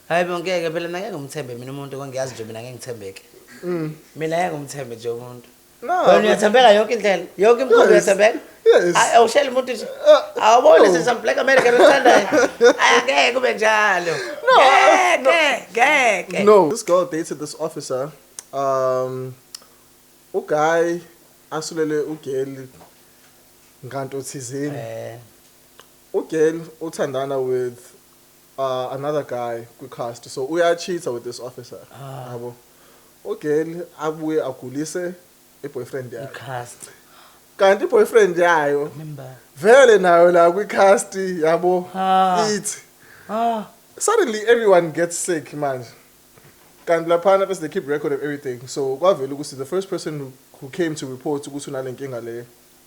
Hayi ngeke phela ngeke ngimthembe mina umuntu kongiyazi nje mina ngeke ngithembeke. Mina ngeke ngimthembe nje umuntu. Wena uyathembeka yonke indlela. Yonke imikhuba uyathembeka. Yes. Awushela umuntu nje. Awuboni sesam Black America bekuthandayo. Angeke kube njalo. Ngeke. No, this girl dated this officer. Guy asulele ugirl nganto thizeni. Ugirl uthandana with another guy kwi-cast. So uya-cheater with this officer. Yabo. Ugirl abuye agulise i-boyfriend yakhe. Cast. Kanti i-boyfriend yayo Remember. vele nayo la kwi-cast yabo ithi. Suddenly everyone gets sick manje. Kanti laphana bese they keep record of everything. So kwavela ukuthi the first person who came to report ukuthi unale nkinga le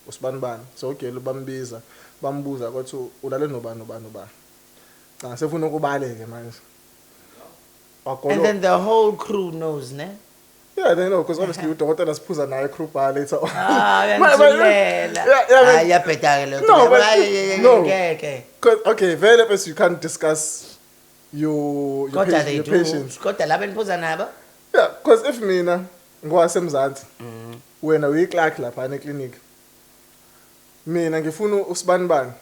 usibanibani. So ugirl bambiza bambuza ukuthi ulale nobani. Cha sefuna ukubaleke manje. And then the whole crew knows, ne? Yeah, they know because obviously udokotela siphuza naye crew bar later on. No. Okay, vele bese you can't discuss your patients. Kodwa la beniphuza nabo? Yeah, because if mina ngwasemzansi wena uyi-clerk lapha eclinic. Mina ngifuna usibanibani.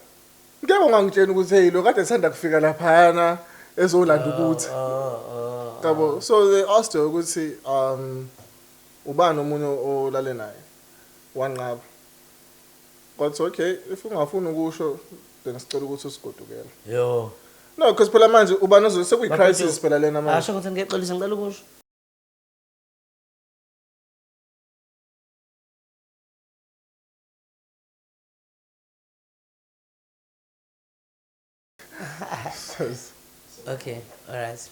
Ngeke ungangitshela ukuthi hey lo kade sithanda kufika laphana ezolanda ukuthi. Yabo, so they asked her ukuthi ubani omunye olale naye. Wanqaba. But okay, if ungafuna ukusho then sicela ukuthi usigodukele. Yo. No, because phela manje ubani sekuyi crisis phela lena manje. Asho ukuthi ngiyexolisa ngicela ukusho. Okay, all right.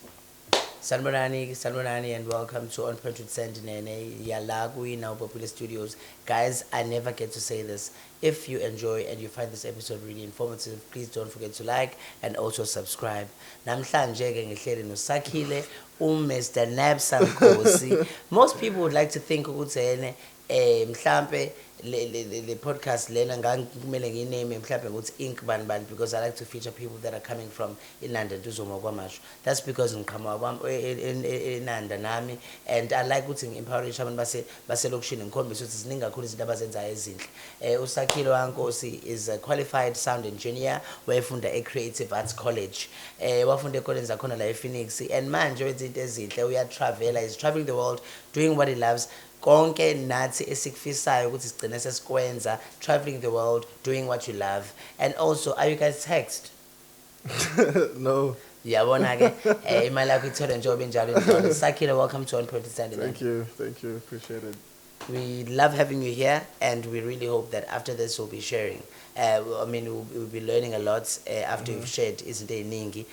Sanbonani, and welcome to On Point with Sandinene, Yalagui, now Popular Studios. Guys, I never get to say this. If you enjoy and you find this episode really informative, please don't forget to like and also subscribe. Namhlanje ke ngihleli no Sakhile, Mr. Nkosi. Most people would like to think ukuthi mhlambe le podcast lena ngangikumele nginame mhlambe ukuthi ink ban because I like to feature people that are coming from London to KwaMashu. That's because ngiqhamuka kwami eNanda nami, and I like ukuthi ngi-empower abantu baselokishini ngikhombisa ukuthi ziningi kakhulu izinto abazenzayo ezinhle. uSakhile Nkosi is a qualified sound engineer wayefunda eCreative Arts College. Wafunda ekoleni zakhona la ePhoenix, and manje wenza izinto ezinhle, uyatravel, he's traveling the world doing what he loves. Konke nathi esikufisayo ukuthi sigcine sesikwenza, traveling the world, doing what you love. And also, are you guys text? No. Yabona ke imali yakho ithola njengoba injalo njalo. Sakhile, welcome to On Point Standing. Thank you, appreciate it. We love having you here, and we really hope that after this we'll be sharing. I mean, we'll be learning a lot after you've shared izinto eziningi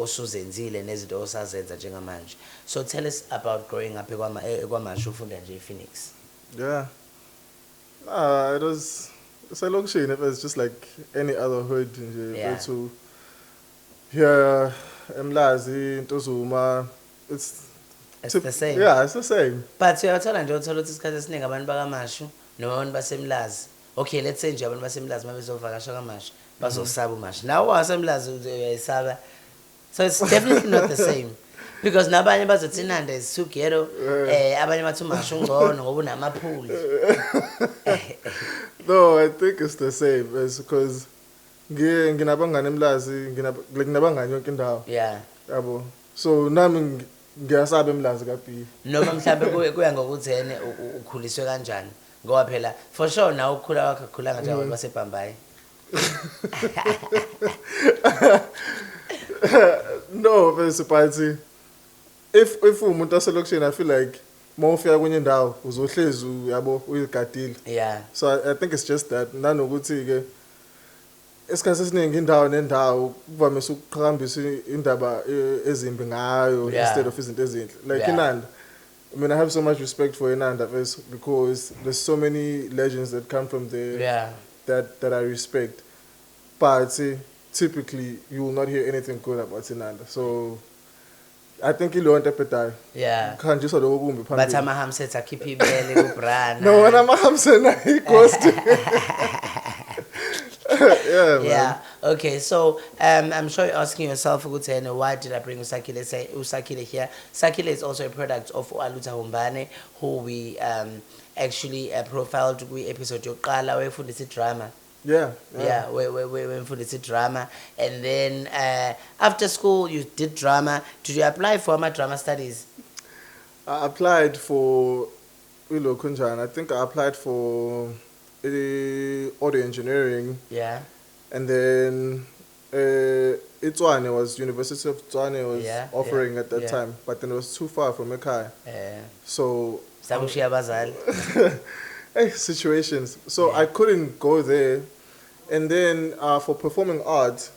osuzenzile nezinto osazenza njengamanje. So tell us about growing up KwaMashu ufunda nje ePhoenix. Yeah. It's a location. It was just like any other hood. Yeah. Go to here, Mlazi, Ntozuma. It's the same. Yeah, it's the same. But uyathola nje uthola ukuthi isikhathi esiningi abantu bakaMashu nabantu baseMlazi. Okay, let's say nje abantu baseMlazi mabezovakasha kaMashu bazosaba uMashu. Now waseMlazi uyayisaba. So it's definitely not the same. Because nabanye bazothi iNanda is too ghetto, abanye bathi uMashu ungcono ngoba unamaphuli. No, I think it's the same. It's because nginabangani eMlazi, nginabangani yonke indawo. Yeah. Yabo. So nami ngiyasaba eMlazi kaPi. Noma mhlambe kuya ngokuthi yena ukhuliswe kanjani. Ngoba phela for sure na ukukhula wakhe khula kanjani baseBhambayi. No, but if umuntu aselokishini, I feel like mawufika kwenye indawo uzohlezi yabo uyigadile. Yeah. So I think it's just that nanokuthi ke esikhathi esiningi indawo nendawo kuvamise ukuqhakambisa indaba ezimbi ngayo instead of izinto ezinhle. Like iNanda, I mean, I have so much respect for iNanda because there's so many legends that come from there. Yeah. That I respect. But typically you will not hear anything good about iNanda. So I think ilo nto ephedayo. Yeah. Khanjiswa lokho kumbi phambili. Bathi amahamset akhipha ibele kubrana. No, wena amahamset na ighost. Yeah, man. Yeah. Okay, so I'm sure you're asking yourself, why did I bring Sakhile here? Sakhile is also a product of Aluta Humbane, who we actually profiled we episode yokuqala wefundisa drama. Yeah. Yeah, we fundisa drama, and then after school you did drama. Did you apply for my drama studies? I applied for I think I applied for audio engineering, Yeah, and then Itswane was University of Itswane was Yeah, offering yeah, at that yeah. time, but then it was too far from Ekai. uh, So Sakushiya abazali. situations. So Yeah. I couldn't go there, and then for performing arts,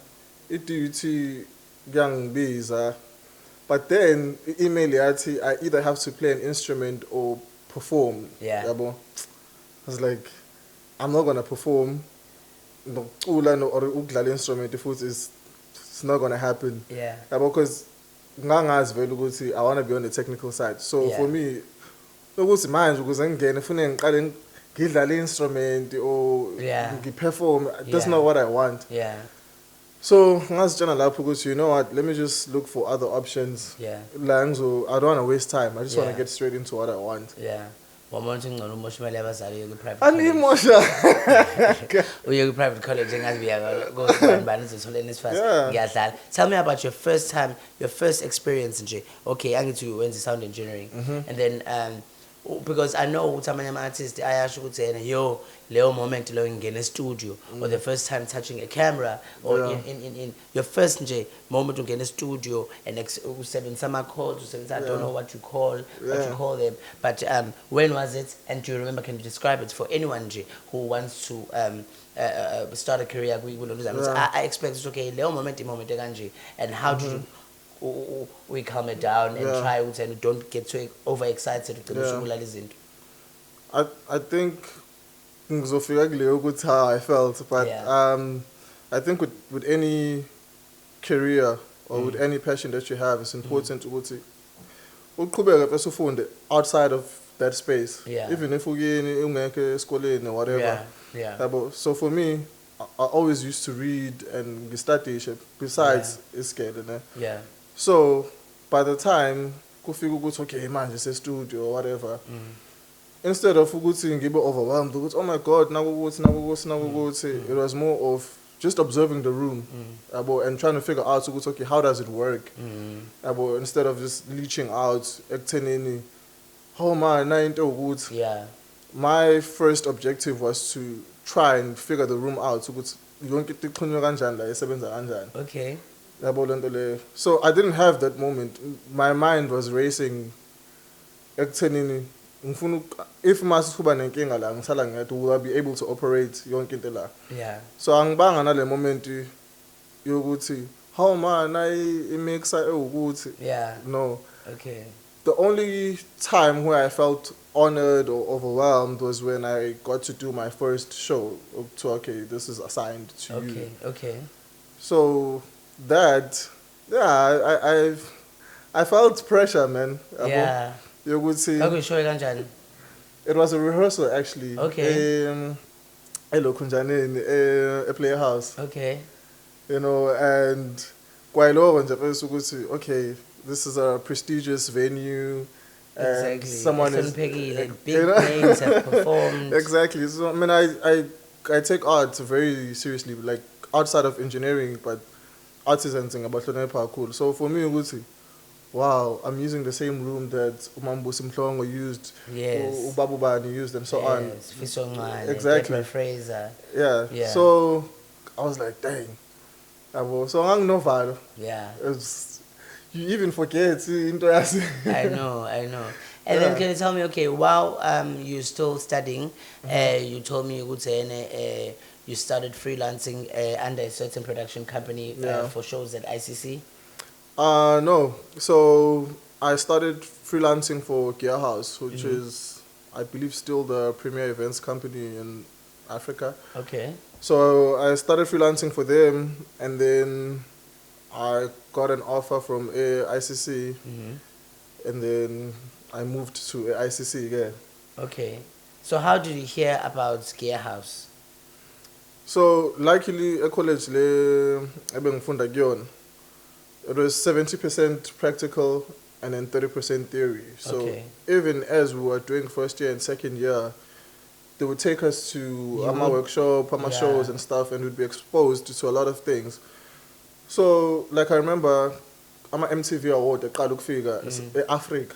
it duty young visa. But then email yathi I either have to play an instrument or perform. Yeah. Yabo. I was like, I'm not gonna perform. No, or ukudlala instrument if it's not gonna happen. Yeah. Because ngangazi vele ukuthi I want to be on the technical side. So Yeah. for me, ukuthi manje ukuze ngingene ufune ngiqale ngidlale instrument or Yeah. ngiperform. That's Yeah. not what I want. Yeah. So ngazitshela lapho ukuthi you know what, let me just look for other options. Yeah. So I don't want to waste time. I just want Yeah. to get straight into what I want. Yeah. Wamuntu ngcono umosha imali yabazali uye ku-private college. Animosha. Uye ku-private college engazibiya kobani zitholeni isifasi Yeah. ngiyadlala. Tell me about your first time, your first experience nje. Okay, angithi wenza sound engineering. And then because I know ukuthi amanye ama-artist ayasho ukuthi yena yo leyo moment leyo ngingena e-studio or the first time touching a camera or Yeah. in your first nje moment ungena e-studio and usebenzisa ama-chords usebenzisa I don't know what you call them, but when was it, and do you remember, can you describe it for anyone nje who wants to start a career I expect it's okay leyo moment imoment ekanje, and how did you we calm it down and try and don't get too overexcited with the I think ngizofika kuleyo ukuthi how I felt, but I think with any career or with any passion that you have, it's important ukuthi uqhubeke bese ufunde outside of that space. Even if ungeke esikoleni or whatever. So for me, I always used to read and study besides isikele. So by the time kufika ukuthi okay manje se-studio or whatever, instead of ukuthi ngibe overwhelmed ukuthi oh my god nakukuthi, it was more of just observing the room and trying to figure out ukuthi okay how does it work, instead of just leeching out ekuthenini oh man nayinto ukuthi. My first objective was to try and figure the room out ukuthi yonke into iqhunywa kanjani la esebenza kanjani. Okay. So I didn't have that moment. My mind was racing. Ekuthenini ngifuna if masikuba nenkinga la ngisala ngathi will I be able to operate yonke into la. So angibanga nale moment yokuthi how man I mixa ukuthi. No. Okay. The only time where I felt honored or overwhelmed was when I got to do my first show. To okay, this is assigned to you. Okay. So that I felt pressure, man. You would see. It was a rehearsal actually. Okay. Hello Kunjani a player house. Okay. You know, and quite low on Japan. Okay, this is a prestigious venue. Exactly. Someone is like big names have performed. Exactly. So I mean, I take art very seriously, like outside of engineering, but artisans thing about Hlonepha cool. So for me, Uguti, wow, I'm using the same room that Umambu Simhlongo used, Ubabubani used, and so on. Exactly. Fraser. Yeah. So I was like, dang. So I'm no value. You even forget. I know. And then can you tell me, okay, while you're still studying, you told me you started freelancing under a certain production company for shows at ICC? No. So I started freelancing for Gear House, which is, I believe, still the premier events company in Africa. Okay. So I started freelancing for them, and then I got an offer from ICC, and then I moved to ICC again. Okay. So how did you hear about Gear House? So luckily at college le ebengifunda kuyona, it was 70% practical and then 30% theory. So Okay. even as we were doing first year and second year, they would take us to You Ama would- workshop, Ama yeah. shows and stuff, and we'd be exposed to a lot of things. So, like I remember, Ama MTV award at Kalukfiga, Africa.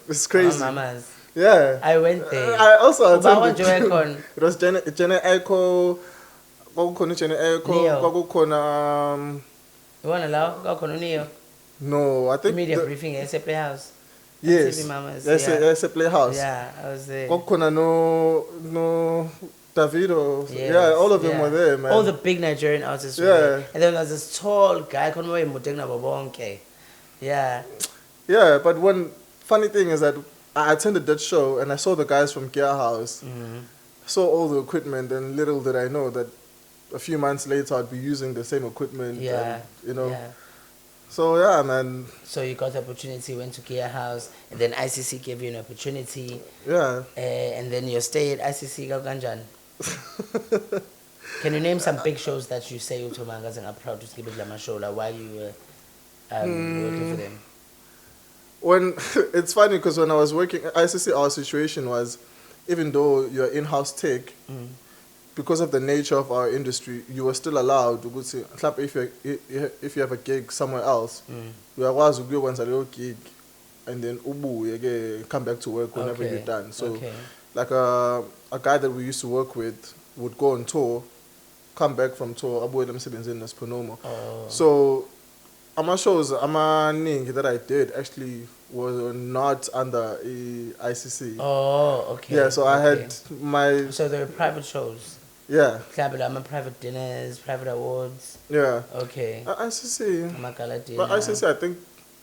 It's crazy. Oh, mamas. Yeah. I went there. I also Uba attended. wanje wekhona? It was Jenna Echo, kwakukhona Jenna Echo, Neo. kwakukhona, You wanna laugh? Go Neo. no, I think. Media the- briefing, SA Playhouse. Yes. TV Mamas, Yes, yeah. yes, a playhouse. Yeah, I was there. Kwakukhona no Davido. Yes, Yeah, all of them yeah. were there, man. All the big Nigerian artists were Yeah. there. And then there was this tall guy, Konwe Mutegna Babonke. Yeah. Yeah, but one funny thing is that I attended that show and I saw the guys from Gear House. Saw all the equipment, and little did I know that a few months later I'd be using the same equipment. Yeah. And, you know. Yeah. So yeah, man. So you got the opportunity, went to Gear House, and then ICC gave you an opportunity, Yeah. and then your stay at ICC Ganjan. Can you name some big shows that you say Utomangas and are proud to keep it Lamashola while you were working for them? When it's funny because when I was working at ICC, our situation was, even though you're in-house tech, because of the nature of our industry, you were still allowed to go to, if you have a gig somewhere else, you are allowed to go once a little gig, and then you come back to work whenever Okay, you're done. So, okay. like a guy that we used to work with would go on tour, come back from tour, abuye emsebenzini nesiponomo. Oh. So, ama shows, amaningi that I did actually were not under ICC. Oh, okay. Yeah, so I okay. had my, So there were private shows. yeah, Private dinners, private awards. yeah. Okay. ICC. Amagala dinner. But ICC, I think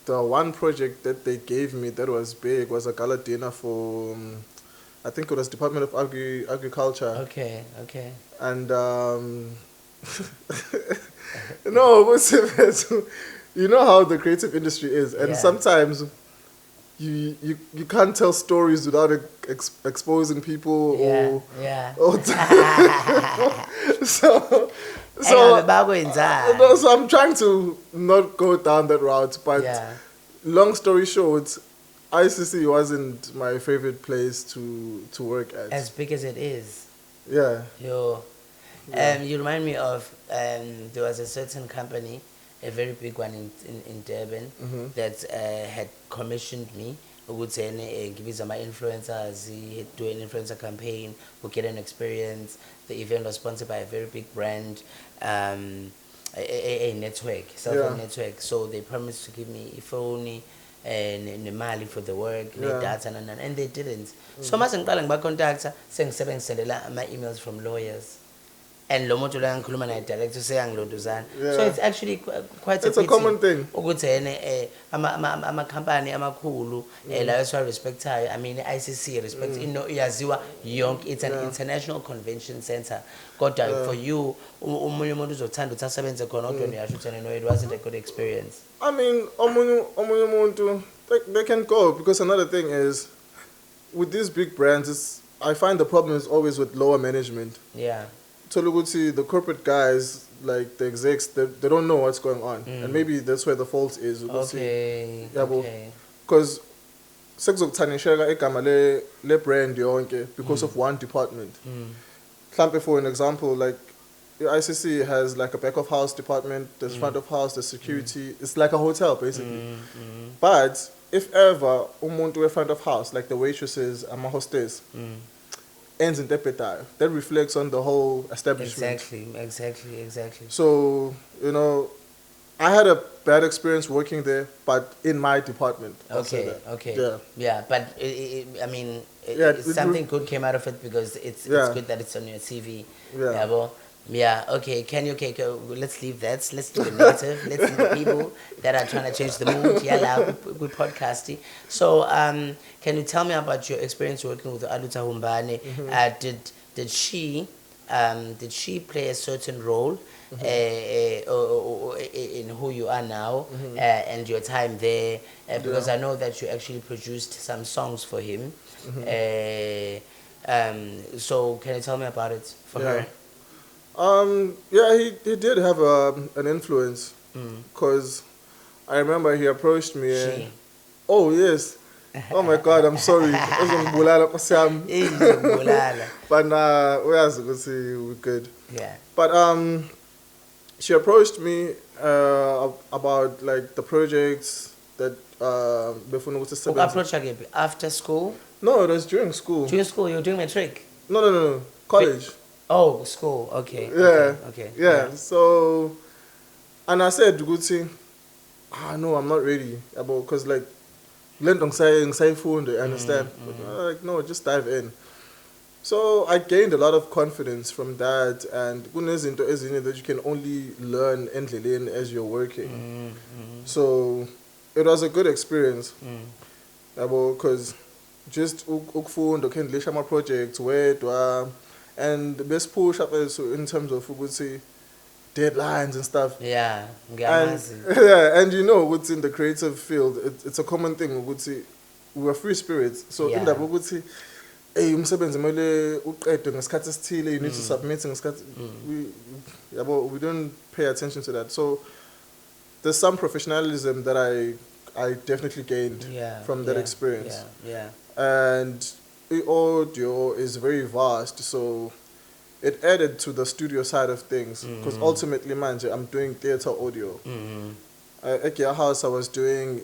the one project that they gave me that was big was a gala dinner for, I think it was Department of Agriculture. Okay, okay. And, no, but you know how the creative industry is. And Yeah. sometimes you can't tell stories without exposing people Yeah. or so Bagwenza. no, so I'm trying to not go down that route, but Yeah. long story short, ICC wasn't my favorite place to work at. As big as it is. Yeah. Yo. Yeah. You remind me of there was a certain company, a very big one in Durban, that had commissioned me. We would say, give me some influencers, do an influencer campaign, we'll get an experience. The event was sponsored by a very big brand, a network, cell phone network. So they promised to give me a phone and money for the work, data, and they didn't. So much in contacts, saying my emails from lawyers. And lo muntu la ngikhuluma naye direct useyangilondozana. So it's actually quite It's a common thing. Ukuthi ama company amakhulu la esiwarespektayo, I mean ICC respect yaziwa yonke, it's an international convention center. Kodwa for you umunye umuntu uzothanda ukuthi asebenze khona kodwa uyasho ukuthi no, it wasn't a good experience. I mean, omunye umuntu, they can go, because another thing is, with these big brands, I find the problem is always with lower management. Yeah. So look, the corporate guys, like the execs, they don't know what's going on, and maybe that's where the fault is. Okay. Okay. Because sekuzokuthanisheka igama le brand yonke because of one department. Mhlampe, for an example, like the ICC has like a back of house department, there's front of house, there's security. It's like a hotel basically. But if ever umuntu we front of house, like the waitresses and my hostess, ends in tepetayo, that reflects on the whole establishment. Exactly. So, you know, I had a bad experience working there, but in my department. I'll say that. Okay. Yeah, but I mean, something good came out of it, because it's good that it's on your CV. Yeah, okay. Let's leave that. Let's do the negative. Let's do the people that are trying to change the mood. Yeah, we're podcasting. So, can you tell me about your experience working with Aluta Humbane? Did she play a certain role in who you are now and your time there? Because I know that you actually produced some songs for him. So can you tell me about it for her? Yeah, he did have an influence because I remember he approached me. She. Oh yes. Oh my God, I'm sorry. Uzongibulala Nkosi yami. Izongibulala. But uyazi ukuthi we're good. Yeah. But she approached me about like the projects that befuna ukuthi sisebenze. Approach again after school. No, it was during school. During school, you were doing matric. No. College. Oh, school. Okay. Yeah. Okay. Yeah. So, and I said, Gucci, no, I'm not ready. Because like, lento ngisayifunda, understand? But, like, no, just dive in. So I gained a lot of confidence from that, and kunezinto ezinye that you can only learn endleleni as you're working. So it was a good experience. Because just ukufunda, ukhandlisha ama projects wedwa, and the best push up is in terms of ukuthi deadlines and stuff. Yeah. And you know what's in the creative field, it's a common thing ukuthi we're free spirits. So in that ukuthi umsebenzi kumele uqedwe ngesikhathi esithile, you need to submit ngesikhathi we don't pay attention to that. So there's some professionalism that I definitely gained from that experience. Yeah. And the audio is very vast, so it added to the studio side of things. Because ultimately, man, I'm doing theater audio. At your house, I was doing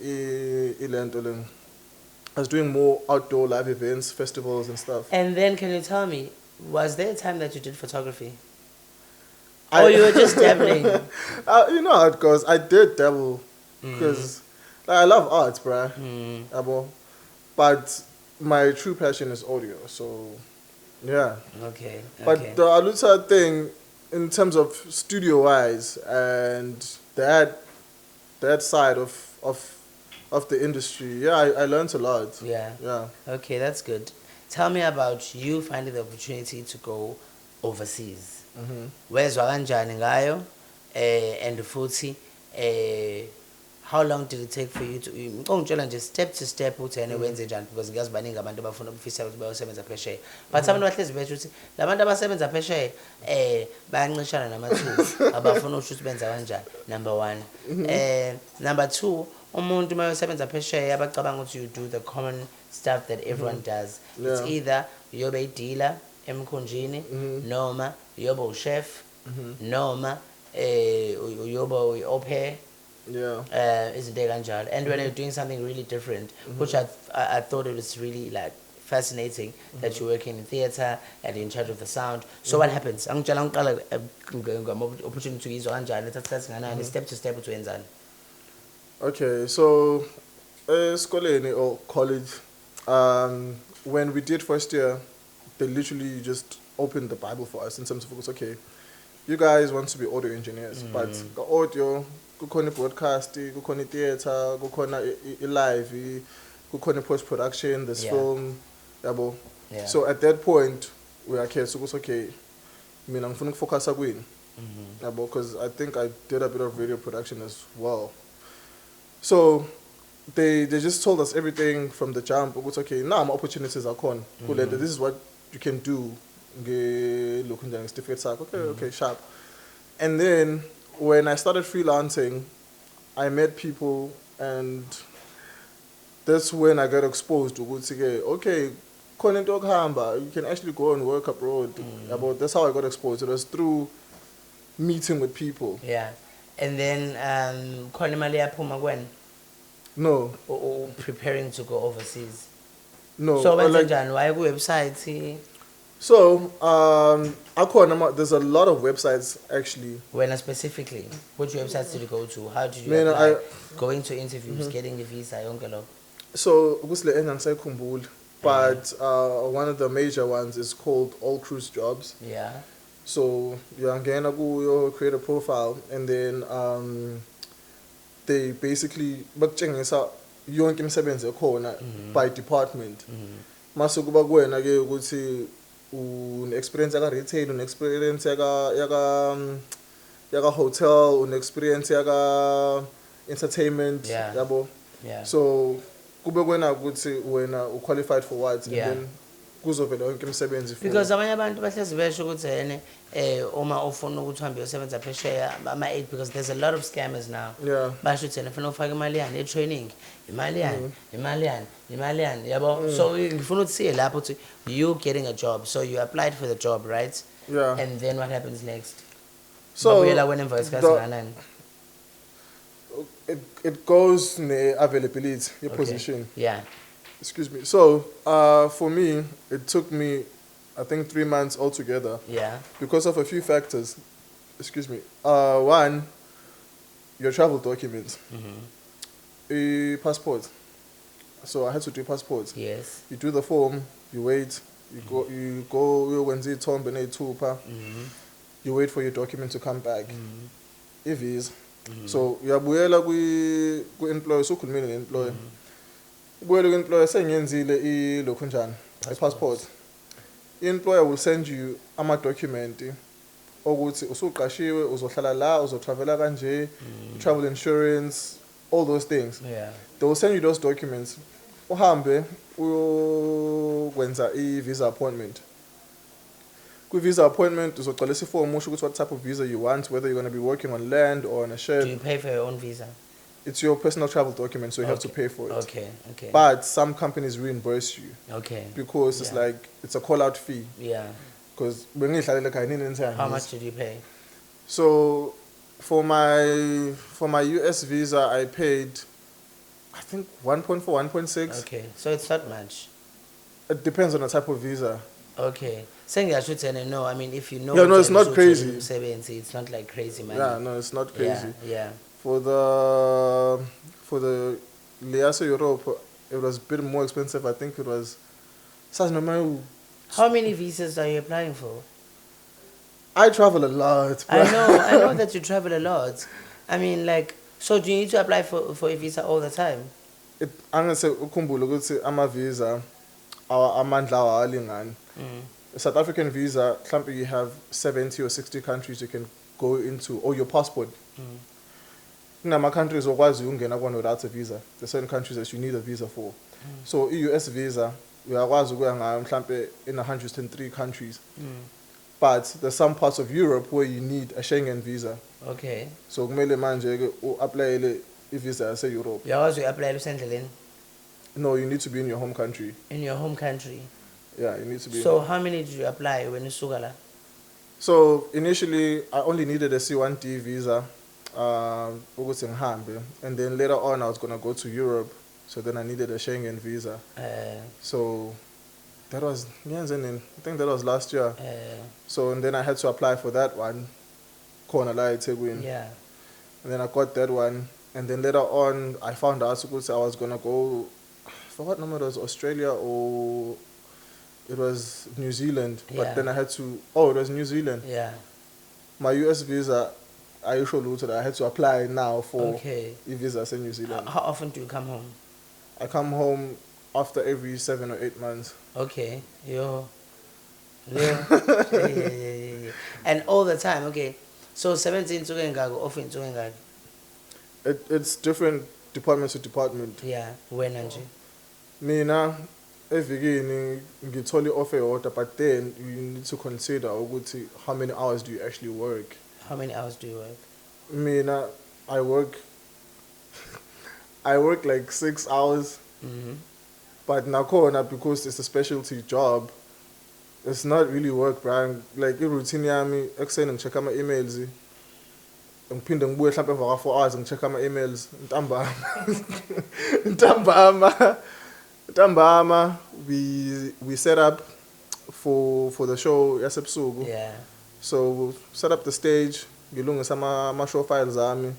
I was doing more outdoor live events, festivals, and stuff. And then, can you tell me, was there a time that you did photography? Or you were just dabbling? You know how it goes. I did dabble because I love art, bruh. But my true passion is audio, so yeah. Okay. But the Aluta thing, in terms of studio-wise and that side of the industry, I learned a lot. Yeah. Okay, that's good. Tell me about you finding the opportunity to go overseas. Wezwa kanjani ngayo? And futhi how long did it take for you to ngicela nje step to step uthi yena wenze njani, because ngiyazi baningi abantu abafuna ukufisa ukuthi bayosebenza phesheya, but abantu bahlezi bethu ukuthi labantu abasebenza phesheya bayancishana namathuba abafuna ukuthi benza kanjani. Number 1. Number 2, umuntu mayosebenza phesheya abacabanga ukuthi you do the common stuff that everyone does. It's either uyobe idealer emkhunjini, noma uyobe uchef, noma uyobe au pair. Isn't there kanjalo? And when you're doing something really different, which I thought it was really like fascinating that you're working in theater and you're in charge of the sound. So what happens? Angitshela ngiqala opportunity to izwa kanjani, thatha nganani, step to step to wenzani. Okay, so esikoleni or college, when we did first year, they literally just opened the Bible for us in terms of okay, you guys want to be audio engineers, but the audio, kukhona broadcast, kukhona theater, kukhona live, kukhona post production, there's film, yabo. So at that point, we are okay, mina ngifuna ukufocus kwini, yabo, because I think I did a bit of radio production as well. So they just told us everything from the jump. It was okay, now my opportunities are gone. This is what you can do. Okay, sharp. And then when I started freelancing, I met people, and that's when I got exposed to okay, you can actually go and work abroad. That's how I got exposed. It was through meeting with people. Yeah. And then when? No. Or preparing to go overseas. No. So why go website? So there's a lot of websites actually. When specifically, which websites did you go to? How did you apply? Going to interviews, getting the visa, So but one of the major ones is called All Cruise Jobs. Yeah. So you create a profile, and then they basically yonke imisebenzi ekhona by department. Mase kuba kuwena ke ukuthi experience yaka retail, experience yaka hotel, experience yaka entertainment, yabo. So kube kuwena ukuthi wena qualified for what, and then kuzovela yonke imisebenzi for because abanye abantu bahlezi besho ukuthi uma ufuna ukuthi uhambe uyosebenza phesheya ama-8 because there's a lot of scammers now. Yeah. Basho ukuthi ufuna ufake imali yani e-training, imali yani yabo. So ngifuna ukuthi siye lapho ukuthi you getting a job, so you applied for the job, right? Yeah. And then what happens next? So it goes ne availability your position. Yeah. Excuse me. So for me, it took me, I think 3 months altogether. Yeah. Because of a few factors. Excuse me. One, your travel documents. A passport. So I had to do passports. Yes. You do the form. You wait. You go when they tomb and you wait for your document to come back. If is. So uyabuyela ku employer so khulumile ne employer. Ubuyela ku employer sengenzile ilokhu njani a passport. Employer will send you ama document ukuthi usuqashiwe uzohlala la uzotravela kanje, travel insurance, all those things. Yeah. They will send you those documents. Uhambe uyokwenza i-visa appointment. Visa appointment uzogcwalisa iform usho ukuthi what type of visa you want, whether you're going to be working on land or on a ship. Do you pay for your own visa? It's your personal travel document, so you have to pay for it. Okay. But some companies reimburse you. Okay. Because it's like it's a call out fee. Yeah. Because how much did you pay? So for my US visa I paid I think 1.4, 1.6. Okay. So it's not much. It depends on the type of visa. Okay. Saying I should say no. I mean, if you know. Yeah, no, it's not crazy. It's not like crazy money. Yeah, no, it's not crazy. Yeah. For the Liaso Europe, it was a bit more expensive. I think it was. How many visas are you applying for? I travel a lot. I know that you travel a lot. I mean, like, so do you need to apply for a visa all the time? I'm gonna say ukhumbule ukuthi ama visa amandla awalingani. South African visa, you have 70 or 60 countries you can go into, or your passport. Nama countries okwazi ungena kona without a visa. There's certain countries that you need a visa for. So US visa, uyakwazi ukuya ngayo mhlambe in 103 countries. But there's some parts of Europe where you need a Schengen visa. Okay. So kumele manje ke uapply i-visa yase Europe. Uyakwazi uapply usendleleni? No, you need to be in your home country. In your home country? Yeah, you need to be. So how many did you apply when you suka la? So initially, I only needed a C1D visa, ukuthi ngihambe, and then later on I was gonna go to Europe, so then I needed a Schengen visa. So that was I think that was last year. So and then I had to apply for that one, Kona la eThekwini. Yeah. And then I got that one, and then later on I found out ukuthi I was gonna go. For what number it was Australia or it was New Zealand, but then I had to. Oh, it was New Zealand. Yeah. My US visa, I had to apply now for a visa in New Zealand. How often do you come home? I come home after every 7 or 8 months. Okay, yeah. And all the time, okay. So 17 tsukengago, often tsukengago. It's different department to department. Yeah, when anje. Mina evikini ngithola i-offer eyodwa, but then you need to consider ukuthi how many hours do you actually work. How many hours do you work? Mina I work like 6 hours. But nakhona because it's a specialty job, it's not really work, Brian. Like i-routine yami ekuseni ngicheck ama emails, ngiphinde ngibuye mhlawumbe emva ka 4 hours ngicheck ama emails ntambama we set up for the show yasebusuku. Yeah. So we set up the stage, ngilungisa ama show files ami.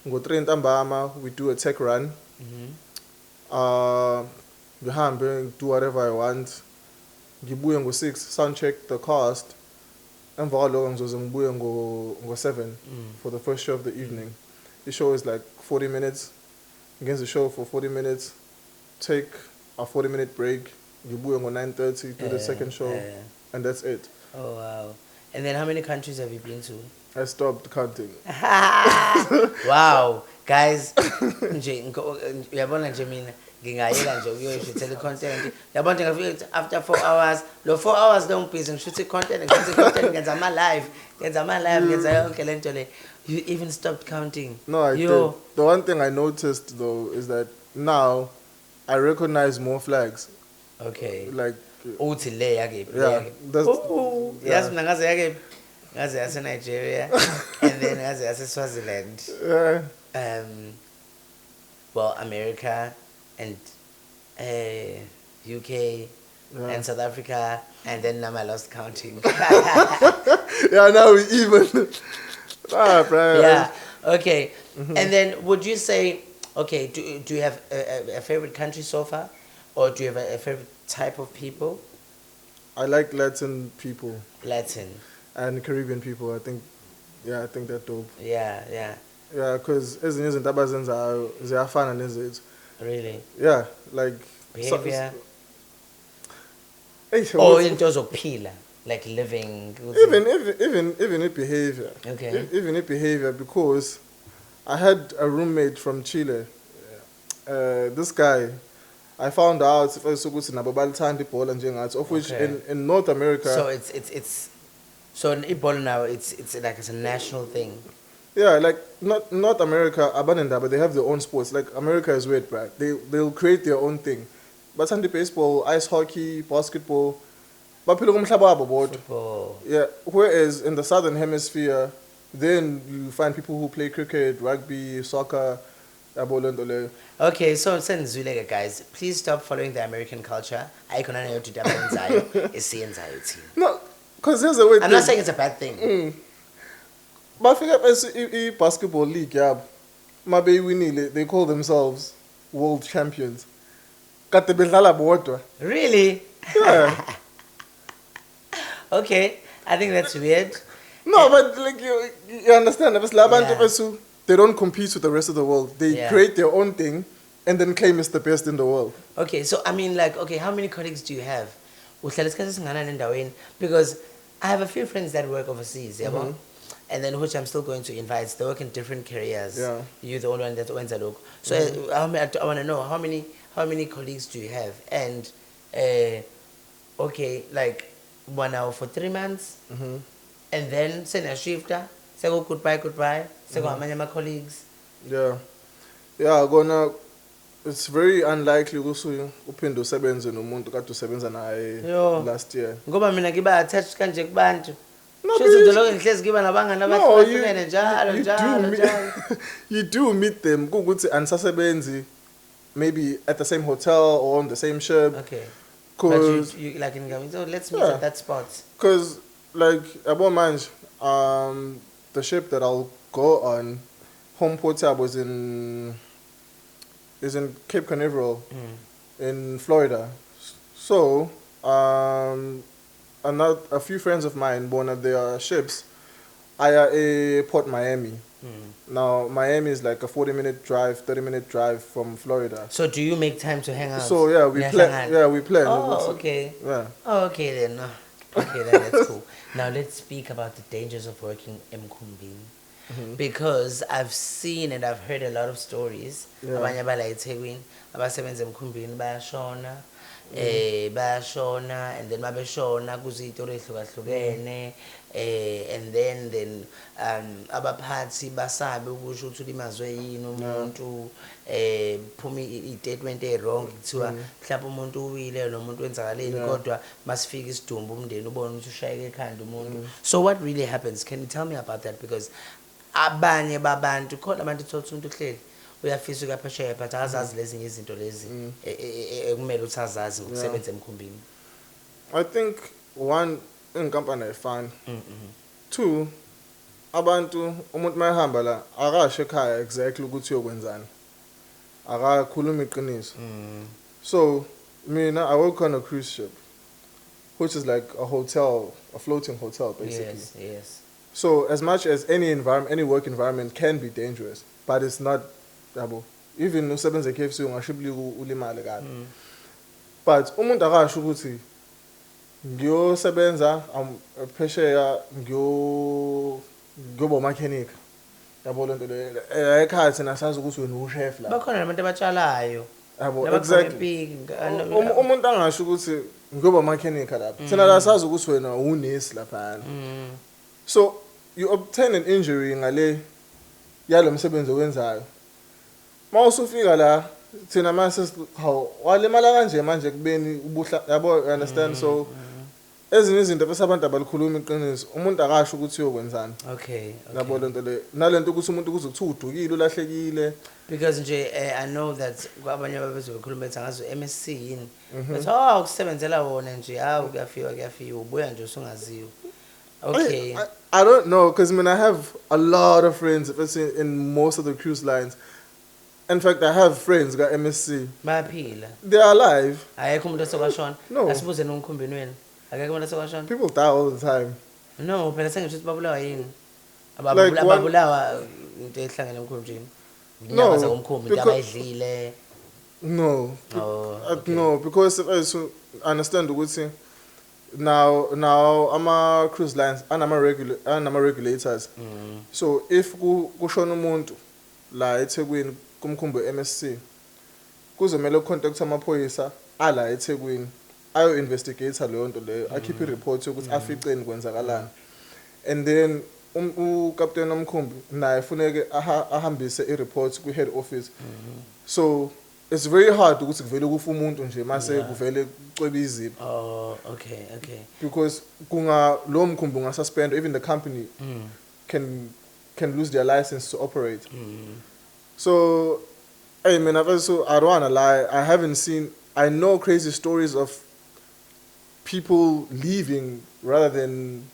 Ngo 3 ntambama we do a tech run. Ngihambe do whatever I want. Ngibuye ngo 6 sound check the cast. Emva kwaloko ngizoze ngibuye ngo 7 for the first show of the evening. The show is like 40 minutes. Ngenza the show for 40 minutes. Take a 40-minute break. Ngibuye ngo 9:30 do the second show, and that's it. Oh wow! And then how many countries have you been to? I stopped counting. Wow, guys, uyabona nje mina ngingayela nje ukuyoshutela i-content yabo nje ngafika after 4 hours lo 4 hours lo ngibhizi ngishutha i-content ngenza ama-live ngenza yonke le nto le. You even stopped counting. No, I did. The one thing I noticed though is that now I recognize more flags. Okay. Like uthi le yakephi yeah, yazi mina ngaze yakephi ngaze yase Nigeria and then ngaze yase Swaziland. Well, America and UK and South Africa, and then now I lost counting. Yeah, now we even. Bro. Yeah, okay. And then would you say, okay, do you have a favorite country so far? Or do you have a favorite type of people? I like Latin people. Latin. And Caribbean people, I think they're dope. Yeah. Yeah, because ezinye izinto abazenzayo ziyafana nezethu. Really? Yeah, like behavior. Or into zokuphila, like living. Even in behavior. Okay. Even in behavior, because I had a roommate from Chile. This guy, I found out of which in North America. So it's so in Ebola now it's like it's a national thing. Yeah, like not North America, Abananda, but they have their own sports. Like America is weird, right? They'll create their own thing. But Sunday baseball, ice hockey, basketball, but football. Yeah. Whereas in the southern hemisphere, then you find people who play cricket, rugby, soccer, okay, so senzwileke guys, please stop following the American culture. I can know to No, because there's a way. I'm not saying it's a bad thing. But I think basketball league, yeah, maybe they call themselves world champions. Really? Yeah. Okay, I think that's weird. No, but like you understand, they don't compete with the rest of the world. They create their own thing and then claim it's the best in the world. Okay, so I mean, like, okay, how many colleagues do you have? Because I have a few friends that work overseas, and then which I'm still going to invite. They work in different careers. Yeah. You're the only one that owns a look. So I want to know how many colleagues do you have? And okay, like 1 hour for 3 months, and then send a shifter. Say go goodbye. Say go how many my colleagues? Yeah, it's very unlikely ukuthi uphinde usebenze nomuntu kade usebenza naye last year. Ngoba mina ngiba attached kanje kubantu. No, you do meet them. Kukuthi anisasebenzi maybe at the same hotel or on the same ship. Okay. But you like in so let's meet at that spot. Because like Abomanj, the ship that I'll go on, home port is in Cape Canaveral in Florida. So a few friends of mine, one of their ships, a Port Miami. Now Miami is like a 30-minute drive from Florida. So do you make time to hang out? So we plan. Oh, okay. Yeah. Oh, okay then. Okay, then that's cool. Now let's speak about the dangers of working emkhumbini. Because I've seen and I've heard a lot of stories. Abanye bala eThekwini abasebenza emkhumbini bayashona. Bayashona and then mabeshona kuzitolo ehlukahlukene and then abaphathi basabe ukusho ukuthi limazwe yini umuntu phuma i-statement wrong kuthiwa mhlawumbe umuntu uwile nomuntu wenzakaleni kodwa masifika isidumbu umndeni ubone ukuthi ushayeke ekhanda umuntu. So what really happens? Can you tell me about that? Because abanye babantu khona abantu thotha umuntu uhleli uyafisa ukaphesheya but azazi lezinye izinto lezi ekumele ukuthi azazi ngokusebenza emkhumbini. I think one inkampani ayifani. Two, abantu umuntu mayehamba la akasho ekhaya exactly ukuthi uyokwenzani. Akakhuluma iqiniso. So mina I work on a cruise ship, which is like a hotel, a floating hotel basically. Yes. So as much as any work environment can be dangerous, but it's not double. Even usebenza KFC ungashibli ulimale kahle. But umuntu akasho ukuthi ngiyosebenza phesheya ngiyoba mechanic. Yabo lento le ekhaya thina sazi ukuthi wena ushef la. Bakhona nabantu abatshalayo. Yabo, exactly. Umuntu angasho ukuthi ngoba mechanic lapha. Thina la sazi ukuthi wena unesi lapha. So you obtain an injury ngale yalo msebenzi owenzayo. Mawusufika la thina mase how walimala kanje manje kubeni ubuhla yabo, you understand? So ezinye izinto bese abantu abalikhuluma iqiniso umuntu akasho ukuthi uyokwenzani. Okay. Yabo lento le nalento ukuthi umuntu kuze kuthiwa udukile ulahlekile. Because nje I know that kwabanye ababezokhuluma bethi ngazo MSc yini. But ukusebenzela wona nje kuyafika ubuya nje usungaziwe. Okay. I don't know because I have a lot of friends in most of the cruise lines. In fact, I have friends got MSc. Bayaphila. They are alive. Ayekho umuntu osokwashona. No. Asibuze nomkhumbini wena. Akekho umuntu osokwashona. People die all the time. No, phela sengisho ukuthi babulawa yini? Ababulawa into ehlangene emkhumbini. No. Into abayidlile. No. Okay. No, because I understand ukuthi now ama cruise lines anama regulators. So if kushona umuntu la eThekwini kumkhumbi MSc kuzomela ucontact amaphoyisa ala eThekwini ayo investigate leyo nto leyo akhiphe ireport yokuthi aficeni kwenzakalani, and then uCaptain omkhumbi naye funeke ahambise ireport ku head office. So it's very hard ukuthi kuvele kufa umuntu nje mase kuvele kucweba izipho. Oh, okay. Because lo mkhumbi unga-suspend, even the company can lose their license to operate. So, I mean, I don't want to lie. I know crazy stories of people leaving rather than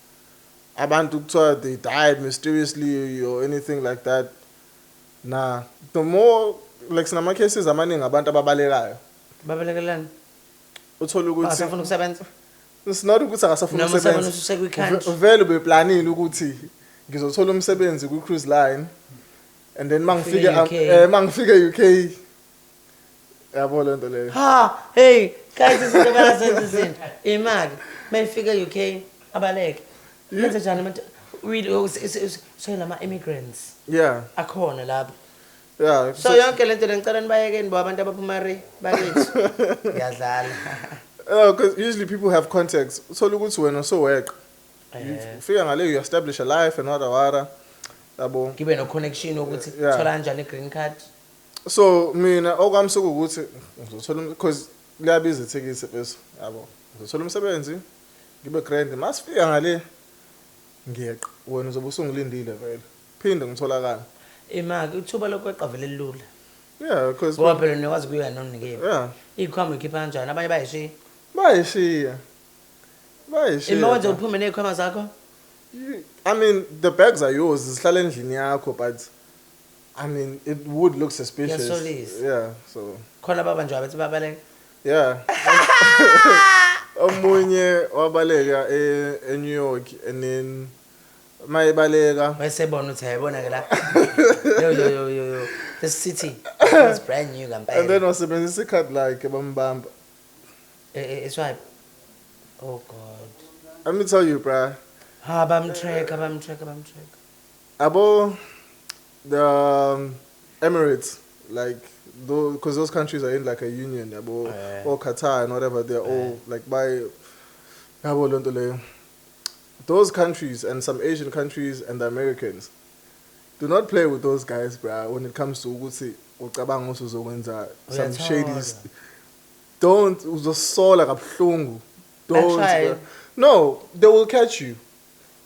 abantu they died mysteriously or anything like that. Nah, the more like some cases amaningi abantu ababalekayo. Babalekelani? Uthola ukuthi asafuna ukusebenza. It's not ukuthi akasafuna ukusebenza. Vele beplanile ukuthi ngizothola umsebenzi ku cruise line and then mangifika UK yabo lento leyo. Hey guys, izinto bayasenza imali mayifika UK abaleke. Yenza njani manje? So lama immigrants. Yeah. Akhona lapho. Yeah. So yonke lento ngicela nibayeke nibo abantu abaphuma bakithi. Ngiyadlala. Because usually people have contacts. Uthola ukuthi wena so work. Ufika ngale you establish a life and wada yabo. Gibe no connection ukuthi thola kanjani green card. So mina okwamsuka ukuthi ngizothola because liyabiza ithikithi bese yabo. Ngizothola umsebenzi ngibe grand masifika ngale ngiyeqa wena uzobe usungilindile vele. Phinde ngitholakala. Imali uthuba lokweqa vele lula. Yeah, because ngoba phela nikwazi kuya nonikebe. Yeah. Ikhwama ikhipha kanjani abanye bayishiya. Bayishiya. Imawenze uphume nezikhwama zakho? I mean, the bags are yours. Zihlala endlini yakho, but I mean, it would look suspicious. Yeah, so. Khona baba nje abathi babaleka? Yeah. Omunye wabaleka New York and then mayibaleka wayesebona uthi hayibona ke la. Yo. The city is brand new campaign. And then wasebenzisa icard like bambamba. It's right. Oh God. Let me tell you, bruh. Bam track. Abo the Emirates, like because those countries are in like a union, or Qatar and whatever, they're all like by those countries and some Asian countries and the Americans do not play with those guys, bruh, when it comes to ukuthi ucabanga usuzokwenza some shady. Don't uzosola kabuhlungu. Don't. No, they will catch you.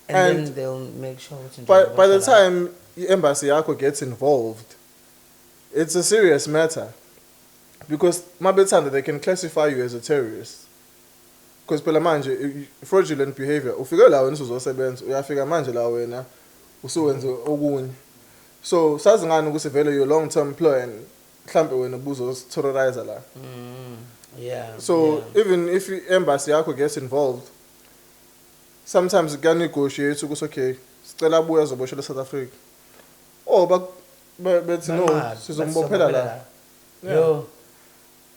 And then they'll make sure. By the time the embassy yako gets involved, it's a serious matter. Because mabetanda they can classify you as a terrorist. Because phela manje fraudulent behavior. Ufika la wena uzosebenza, uyafika manje la wena usuwenza okunye. So sazi ngani ukuthi vele your long term plan mhlambe wena buzo terrorize la. Yeah. So even if the embassy yako gets involved, sometimes you can negotiate ukuthi okay, sicela buya zoboshela South Africa. Oh, but no, sizombophela la. Yo.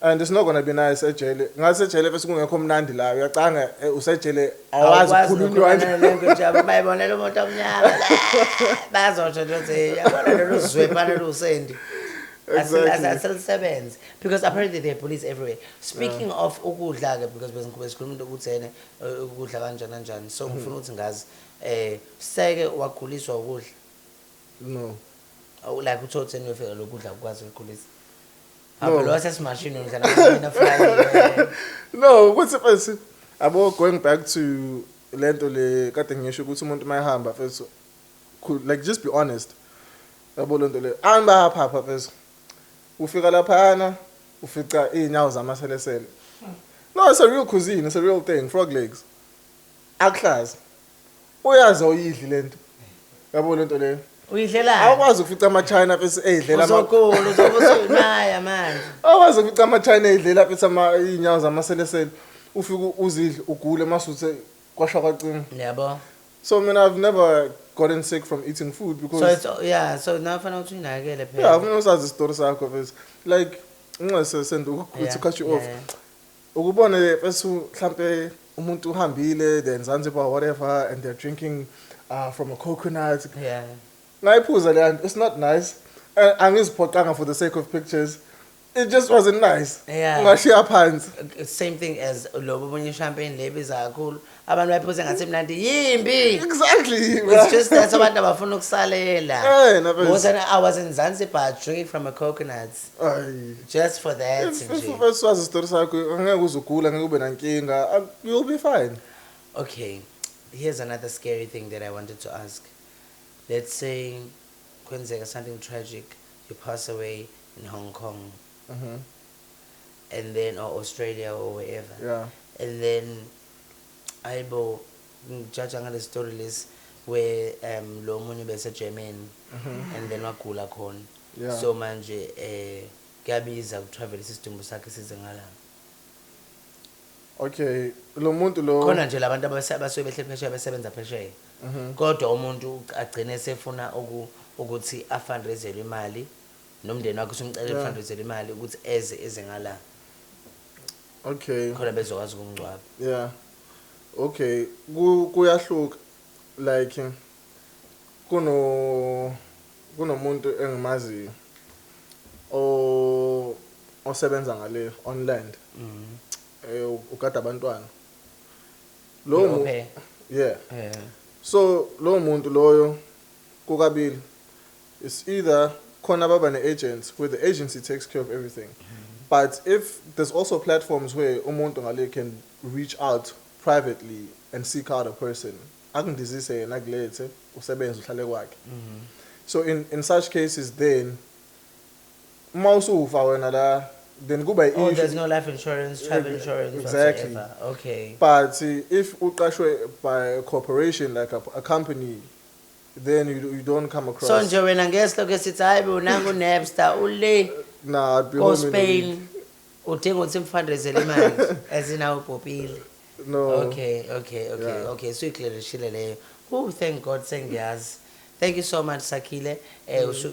And it's not going to be nice ejele. Ngase ejele bese kungekho mnandi la. Uyacanga usejele awazi ukukhuluma language abayibonela umuntu omnyama. Bazosho nje yabona lo zwepana lo sendi. Asel because apparently there are police everywhere. Speaking of ukudla because besikhuluma into ukuthi ukudla kanjani so ngifuna ukuthi ngazi seke waguliswa ukudla. No. Oh, like uthothe nofika lokudla ukwazi ukukhulisa. No. Lo wasesimashini ngidlala Friday. No, what's the first? About going back to lento le kade ngisho ukuthi umuntu mayihamba first could like just be honest. Yabo lento le amba phapha first. Ufika laphana ufica inyawo zamaselesele. No, it's a real cuisine, it's a real thing, frog legs. Akuhlaza. Uyazi uyidli lento. Yabo lento le. Uyidlela. Awukwazi ukufica ama-China bese edlela Uzokolo uzobusonaya manje. Awukwazi ukufica ama-China edlela bese inyawo zamaselesele. Ufika uzidle ugule masuthe kwasha kwacima. Yabo. So I mean I've never gotten sick from eating food because so it's so now fanele ukuthi unakele phela. Yeah, I've never said the story sakho bese like ungaze send ukuthi cut you off. Ukubona bese mhlambe umuntu uhambile then Zanzibar whatever and they're drinking from a coconut. Yeah. Ngayiphuza le it's not nice. Angiziphoqanga for the sake of pictures. It just wasn't nice. Yeah. Ngashiya phansi. Same thing as lobo bonye champagne lebiza kakhulu. Abantu bayiphuza ngathi mnandi yimbi. Exactly. It's just that abantu abafuna ukusalela. Yeah, I was in Zanzibar drinking from a coconut. Just for that. If was a story sakho angeke uzugula ngeke ube nankinga you'll be fine. Okay. Here's another scary thing that I wanted to ask. Let's say kwenzeka something tragic, you pass away in Hong Kong. And then or Australia or wherever. Yeah. And then Aibo judge the story list where lo munye bese German and then wagula khona. Yeah. So manje kuyabiza travel system sakhe size ngala. Okay, lo muntu lo Khona nje labantu abasuke behle phesheya besebenza phesheya. Kodwa umuntu agcine sefuna ukuthi afundraise imali nomndeni wakhe usumcela afundraise imali ukuthi eze ngala. Okay. Khona bezokwazi ukungcwaba. Yeah. Okay, kuyahluka like kunomuntu engimaziyo osebenza ngale on land. Ukada abantwana. Yeah. So lo muntu loyo kukabili it's either khona baba ne-agents where the agency takes care of everything. But if there's also platforms where umuntu ngale can reach out privately and seek out a person. Akungidizise nakulethe usebenza uhlale kwakhe. So in such cases then mawusufa wena la then kuba issue. There's no life insurance, travel insurance, exactly. Whatsoever. Okay. But if uqashwe by a corporation like a company, then you don't come across. So nje wena ngeslo ke sithi hayibo nangu Napster ule nah go Spain udinga ukuthi mfundraisele imali ezina ubhopile. No. Okay. So iklerishile leyo. Oh, thank God sengiyazi. Thank you so much Sakhile.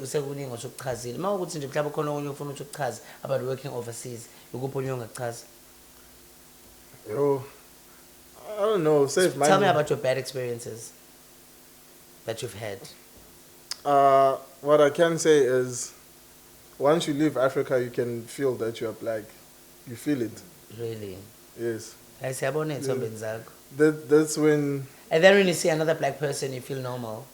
Usekuningi osokuchazile. Mawukuthi nje mhlawumbe khona okunye ufuna ukuchaza about working overseas. Ukuphi onye ongachaza? Yo. I don't know, save money. Tell me about your bad experiences that you've had. What I can say is once you leave Africa you can feel that you are black. You feel it. Really? Yes. That's when and then when you see another black person you feel normal.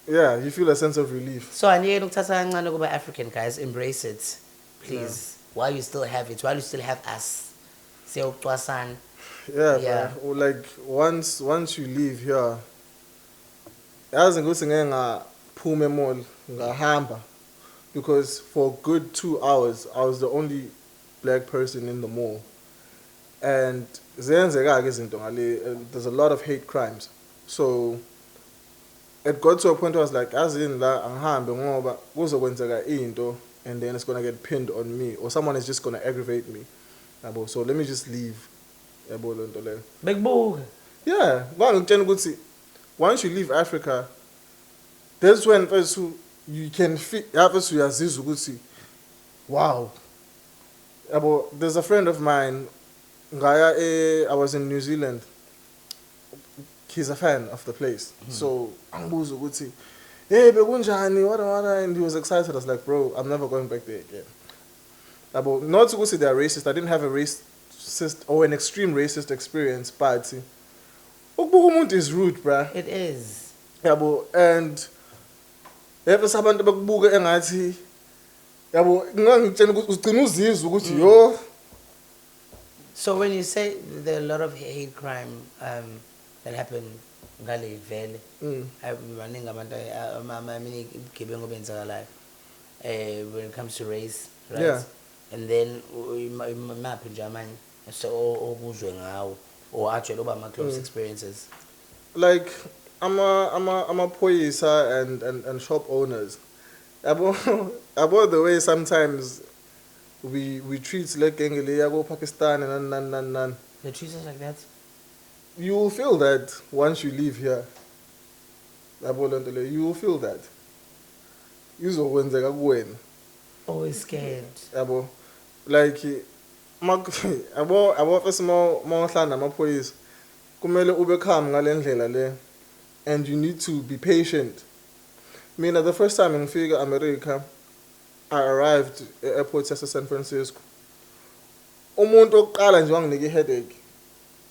Yeah, you feel a sense of relief. So I need to talk African guys, embrace it. Please. Yeah. While you still have it, while you still have us. Yeah. But, like once you leave here, because for a good 2 hours I was the only black person in the mall. And there's a lot of hate crimes. So it got to a point where I was like, as in and then it's gonna get pinned on me, or someone is just gonna aggravate me. So let me just leave. Big boy. Yeah. Once you leave Africa, that's when you can feel wow. There's a friend of mine. I was in New Zealand. He's a fan of the place. So angibuza ukuthi hey, bekunjani, what, and he was excited. I was like, bro, I'm never going back there again. Not to go say they're racist. I didn't have a racist or an extreme racist experience, but ukubuka umuntu is rude, bruh. It is. Yabo, and ever sabantu bakubuka engathi yabo ngangitshela ukuthi ugcina uzizwa ukuthi yo. So when you say there are a lot of hate crime that happen ngale vele maningi abantu amaningi ibugebengu obenzakalayo when it comes to race, right? Yeah. And then imaphi nje amanye so okuzwe ngawo or actually oba ama close experiences Like amaphoyisa and shop owners. About the way sometimes we treat like gengele yako Pakistan and they treat us like that. You will feel that once you leave here. You will feel that. Uzokwenzeka kuwena. Always scared. Yabo. Like abo first mawuhlala namaphoyisa kumele ube calm ngale ndlela le, and you need to be patient. Mina the first time ngifika America, I arrived at airport San Francisco. Umuntu oqala nje wanginika headache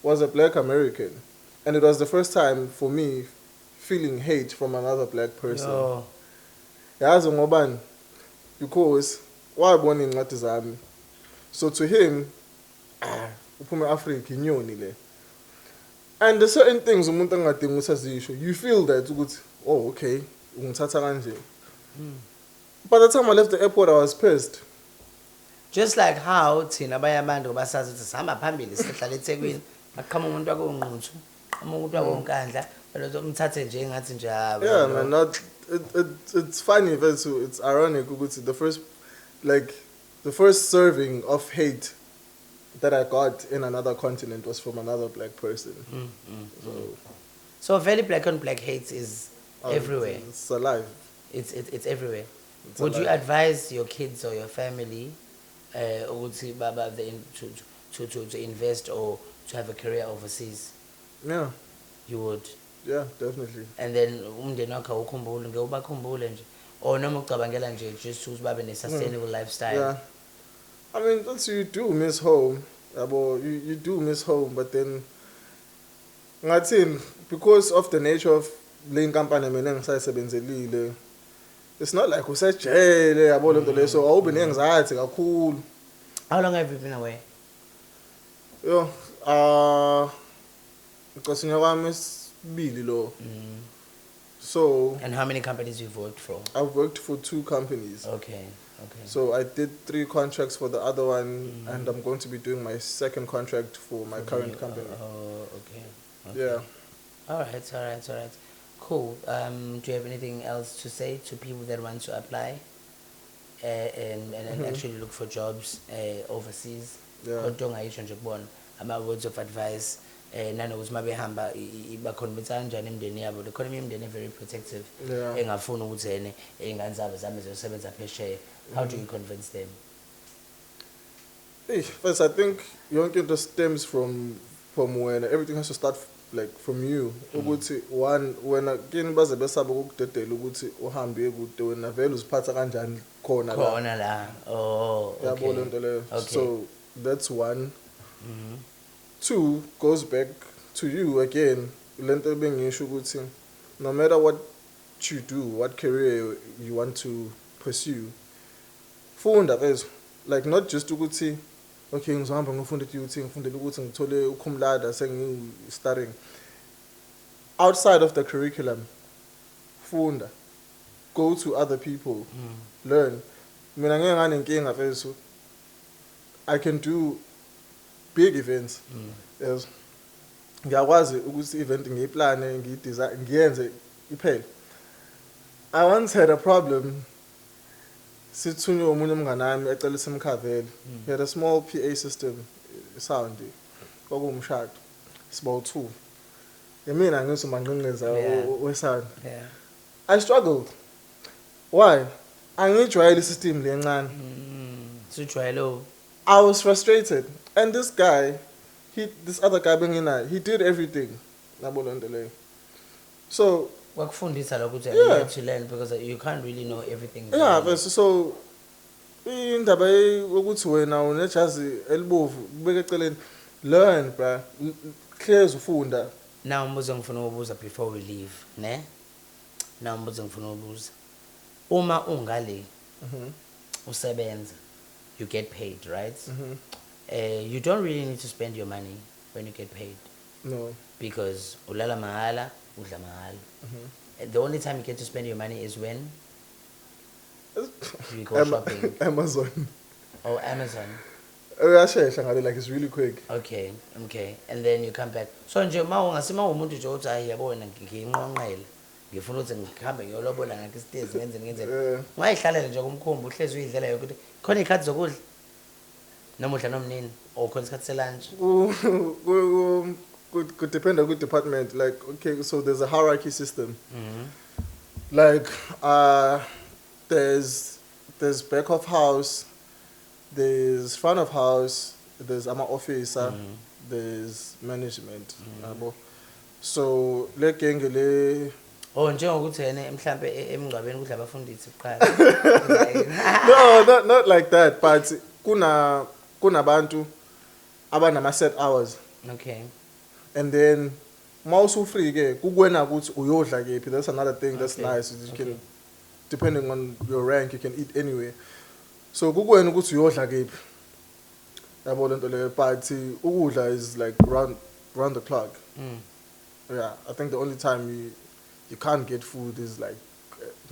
was a black American, and it was the first time for me feeling hate from another black person. Yo. Yazi ngobani? Because wabona incwadi zami. So to him, uphume Africa inyoni le. And there's certain things umuntu angadinga usazisho. You feel that ukuthi oh okay, ungithatha kanje. By the time I left the airport I was pissed. Just like how thina bayabantu basazi ukuthi sihamba phambili sihlala eThekwini akukhama umuntu wakonquthu umuntu wakonkandla umthathe nje ngathi nje Yeah man, it's funny it's ironic ukuthi the first serving of hate that I got in another continent was from another black person. So very black on black hate is everywhere. It's alive. It's everywhere. It's Would you alive. advise your kids or your family ukuthi baba to invest or to have a career overseas? Yeah. You would. Yeah, definitely. And then umndeni wakho awukhumbule ngeke ubakhumbule nje or noma ucabangela nje just ukuthi babe ne sustainable lifestyle. Yeah. I mean, also you do miss home. You do miss home, but then ngathini because of the nature of le company mina ngisayisebenzelile, it's not like usejele yabo lento le, so awubi ne-anxiety kakhulu. How long have you been away? Yo, ngicosini kwami esibili lo. So And how many companies you've worked for? I've worked for 2 companies. Okay. So I did 3 contracts for the other one, and I'm going to be doing my second contract for my current company. Oh, okay. Yeah. All right. Cool. Do you have anything else to say to people that want to apply and actually look for jobs overseas? Yeah. Kodwa ungayisho nje kubona ama words of advice nanokuthi mabehamba bakhonibitha kanjani imndeni yabo. The economy imndeni very protective. Yeah. Engafuni ukuthi yene ingane zabo zami ziyosebenza phesheya. How do you convince them? Hey, first I think yonke into stems from when everything has to start from you. Ukuthi one when kini baze besaba ukudedela ukuthi uhambe kude wena vele uziphatha kanjani khona la. Khona la. Oh, okay. Yabo lento leyo. Okay. So that's one. 2 goes back to you again. Lento bengisho ukuthi no matter what you do, what career you want to pursue, funda phezulu, like not just ukuthi okay ngizohamba ngifunda i-DUT ngifundela ukuthi ngithole ukhumlada sengi-studying outside of the curriculum. Funda, go to other people, learn. Mina ngeke nganenkinga phezulu, I can do big events. Yes, ngiyakwazi ukuthi event ngiyiplane ngiyidesign ngiyenze iphele. I once had a problem. Sithunywe umunye umngane wami ecela simkhavele. He had a small PA system sound. Kwakuwumshado. Sibawu 2. Yimina ngisumanqinqeza wesound. Yeah. I struggled. Why? Angijwayele system lencane. So I was frustrated. And this other guy bengina, he did everything. So Wakufundisa lokho ukuthi you have to learn because you can't really know everything. Yeah, but so indaba yokuthi wena unejazi elibovu kubeka eceleni learn bra hlezi ufunda. Now umbuzo ngifuna ukubuza before we leave, ne? Now umbuzo ngifuna ukubuza. Uma ungale usebenza, you get paid, right? You don't really need to spend your money when you get paid. No. Because ulala mahala, udla mahala. The only time you get to spend your money is when you go shopping. Amazon. Oh, Amazon. Uyashesha ngale like it's really quick. Okay. And then you come back. So nje ungasima umuntu nje uthi hayi yabona nginqonqele. Ngifuna ukuthi ngihambe ngiyolobola ngakho isitezi ngenzeni. Ungayihlalela nje kumkhumbi uhlezi uyidlela yokuthi khona ikhathi zokudla. Noma udla nomnini or khona isikhathi selunch. Could depend on good department. Like, okay, so there's a hierarchy system. Like, there's back of house, there's front of house, there's ama officer, there's management. So le gengele. Oh, njengokuthi yena mhlambe emngcwabeni kudla abafundisi kuqala. No, not like that, but kunabantu abanama set hours. Okay. And then mawusu free ke kukwena ukuthi uyodla kephi. That's another thing that's nice. You can, depending on your rank, you can eat anywhere. So kukwena ukuthi uyodla kephi. Yabo lento le party ukudla is like round the clock. Yeah, I think the only time you can't get food is like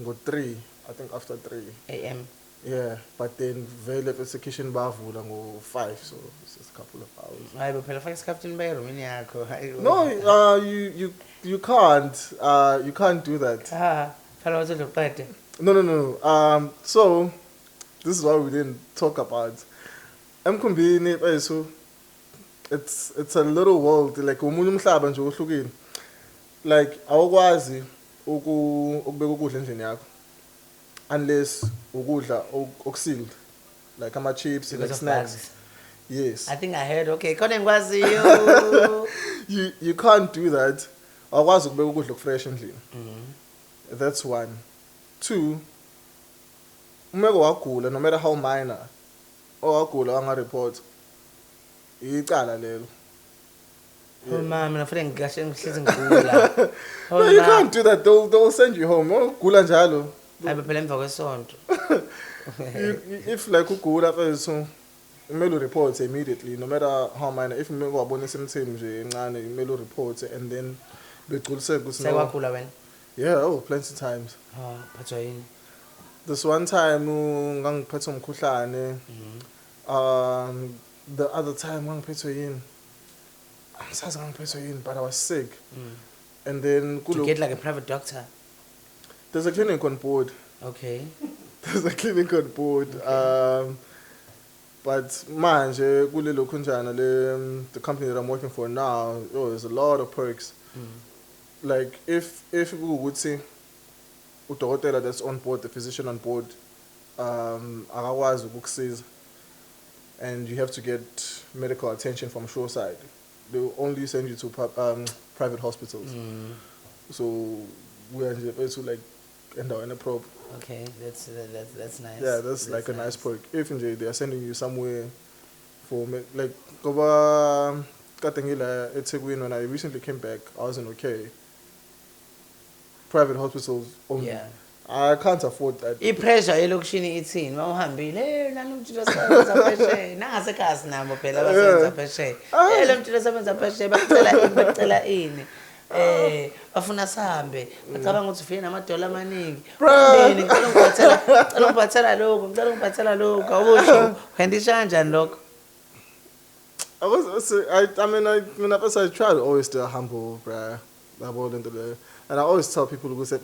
go 3, I think after 3 AM. Yeah, but then vele bese kitchen bavula ngo 5, so it's just a couple of hours. Hayi phela faka isikhaftini baye roomini yakho. No, you can't do that. Phela wazodla uqede. No. So this is what we didn't talk about. Emkhumbini bese it's a little world, like umunye umhlaba nje ohlukile. Like awukwazi ukubeka ukudla endlini yakho unless ukudla okusealed, like ama chips and like snacks. Yes. I think I heard, okay, khona ngikwaziyo. You can't do that. Awukwazi ukubeka ukudla fresh endlini. That's 1. 2, umeko wagula, no matter how minor, wagula wanga report, icala lelo. Oh mama, nafanele ngigashe ngihlezi ngigula. No, you can't do that. They'll send you home. Ugula njalo. Hayi phela emva kwesonto. If like ugula so kumele report immediately, no matter how minor. If umeko wabona isemtheni nje encane, kumele report and then begculiseke ukuthi no. Sekwagula wena? Yeah, plenty times. Phathwa yini? This one time ngangiphethe umkhuhlane. The other time ngangiphethe yini? Angisazi ngangiphethe yini, but I was sick. And then to get like a private doctor. There's a clinic on board. Okay. There's a clinic on board. Okay. But manje kulelo khunjana the company that I'm working for now, there's a lot of perks. Like if we would say udokotela that's on board, the physician on board, akakwazi ukukusiza, and you have to get medical attention from shoreside. They will only send you to private hospitals. So we are able to like end up in a probe. Okay, that's nice. Yeah, that's like a nice perk. If they are sending you somewhere for like Koba Katangila Etegwin, when I recently came back, I wasn't okay. Private hospitals only. Yeah. I can't afford that. I-pressure elokishini ithini mawuhambile nalo mntu osebenza phesheya nangasekhasi nabo phela abasebenza phesheya lo mntu osebenza phesheya bacela ini bafuna sihambe bacabanga ukuthi ufike namadola amaningi umndeni ngicela ngibhathela lokho awusho kwendisha kanjani lokho? I try to always stay humble, bruh. And I always tell people who say,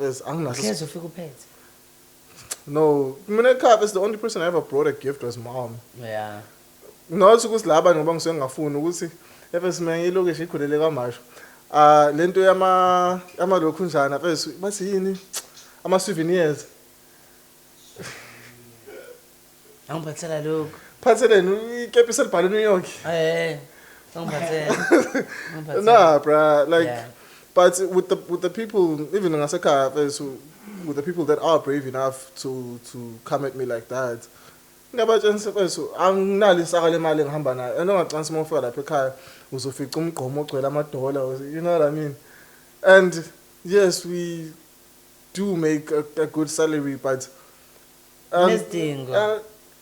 no, it's the only person I ever brought a gift was mom. Yeah. No, it's because laba ngoba ngisengafuni ukuthi efes mina ilokishi ikhulele KwaMashu. Lento yama lokhu njana efes bathi yini ama souvenirs. Angiphathela lokho. Phatheleni ikepisi elibhalwe New York. Angiphathela. Nah, bruh, like But with the people, even in Asaka, with the people that are brave enough to come at me like that, ngabatshela mfethu anginali isaka lemali engihamba nayo enongacansi uma ufika lapha ekhaya uzofica umgqomo ogcwele amadola, you know what I mean? And yes, we do make a good salary, but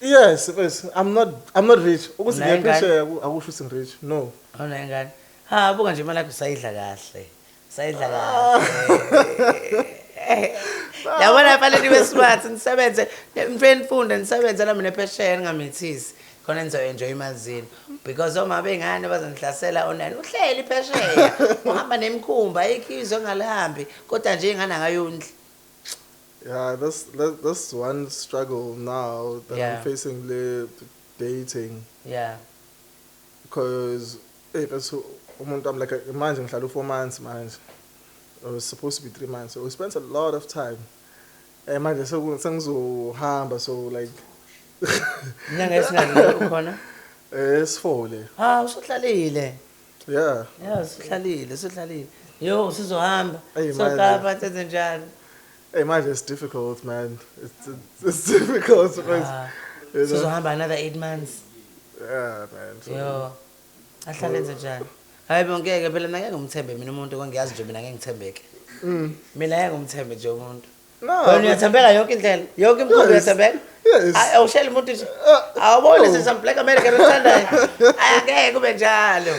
yes, I'm not rich. Ukuthi ngiyaphesheya akusho ukuthi rich. No. Awuna ngani? Ha, buka nje imali yakho sayidla kahle. Sayidla kahle. Yabona fanele nibe smart nisebenze nifunde nisebenze nami nephesheya ningamithisi. Khona nizo enjoy imali zini because oma bengane bazonihlasela online uhleli iphesheya uhamba nemkhumba ayikhizo ngalihambi kodwa nje ingane angayondli. Yeah, that's one struggle now that I'm facing with dating. Yeah. Because I'm like imagine ngihlala 4 months manje. It was supposed to be 3 months. So we spent a lot of time. Manje sengizohamba so like Nyanga esingani ukhona? Esifole. Ah, usihlalile. Yeah. Yeah, usihlalile. Yo, sizohamba. So tapa thenze njani? Hey, manje it's difficult, man. It's difficult because sizohamba another 8 months. Yeah, man. So, yo. Ahlalele njani? Hayi bongeke phela ngeke ngumthembe mina umuntu kongiyazi nje mina ngeke ngithembeke. Mina ngeke ngumthembe nje umuntu. No. Wena uyathembeka yonke indlela. Yonke imikhuba uyathembeka? Yes. Awushela umuntu nje. Awuboni sesam Black America bethandayo. Angeke kube njalo.